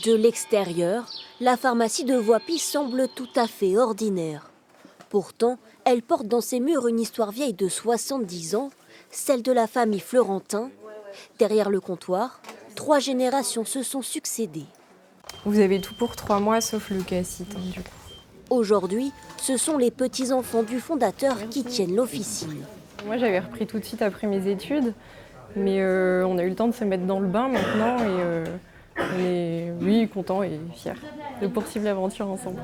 De l'extérieur, la pharmacie de Voipy semble tout à fait ordinaire. Pourtant, elle porte dans ses murs une histoire vieille de 70 ans, celle de la famille Florentin. Derrière le comptoir, 3 générations se sont succédées. Vous avez tout pour 3 mois sauf le cassite, du coup. Aujourd'hui, ce sont les petits-enfants du fondateur qui tiennent l'officine. Moi, j'avais repris tout de suite après mes études, mais on a eu le temps de se mettre dans le bain maintenant et on est, lui, content et fier de poursuivre l'aventure ensemble.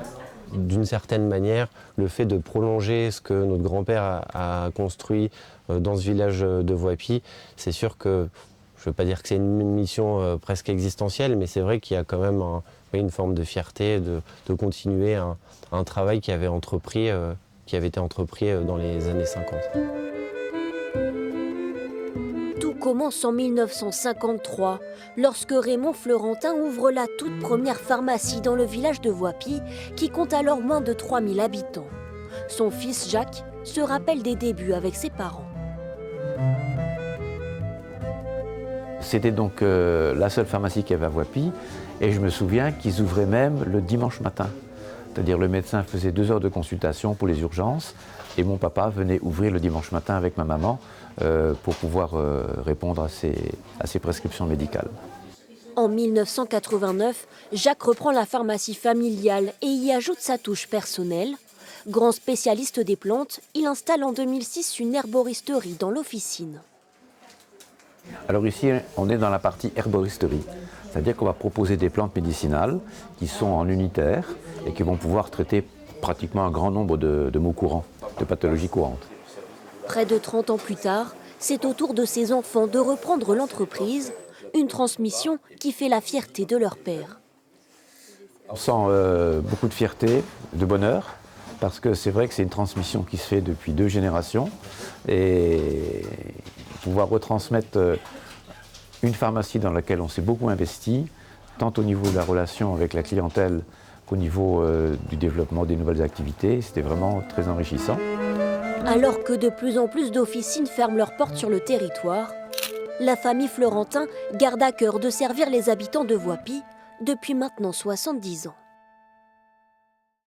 D'une certaine manière, le fait de prolonger ce que notre grand-père a construit dans ce village de Voipy, c'est sûr que, je ne veux pas dire que c'est une mission presque existentielle, mais c'est vrai qu'il y a quand même une forme de fierté de continuer un travail qui avait été entrepris dans les années 50. Tout commence en 1953, lorsque Raymond Florentin ouvre la toute première pharmacie dans le village de Voipy, qui compte alors moins de 3000 habitants. Son fils Jacques se rappelle des débuts avec ses parents. C'était donc la seule pharmacie qu'il y avait à Voipy, et je me souviens qu'ils ouvraient même le dimanche matin. C'est-à-dire le médecin faisait 2 heures de consultation pour les urgences, et mon papa venait ouvrir le dimanche matin avec ma maman pour pouvoir répondre à ses prescriptions médicales. En 1989, Jacques reprend la pharmacie familiale et y ajoute sa touche personnelle. Grand spécialiste des plantes, il installe en 2006 une herboristerie dans l'officine. Alors ici, on est dans la partie herboristerie, c'est-à-dire qu'on va proposer des plantes médicinales qui sont en unitaire et qui vont pouvoir traiter pratiquement un grand nombre de maux courants, de pathologies courantes. Près de 30 ans plus tard, c'est au tour de ses enfants de reprendre l'entreprise, une transmission qui fait la fierté de leur père. On sent beaucoup de fierté, de bonheur, parce que c'est vrai que c'est une transmission qui se fait depuis 2 générations, et pouvoir retransmettre une pharmacie dans laquelle on s'est beaucoup investi, tant au niveau de la relation avec la clientèle qu'au niveau du développement des nouvelles activités, c'était vraiment très enrichissant. Alors que de plus en plus d'officines ferment leurs portes sur le territoire, la famille Florentin garde à cœur de servir les habitants de Voipy depuis maintenant 70 ans.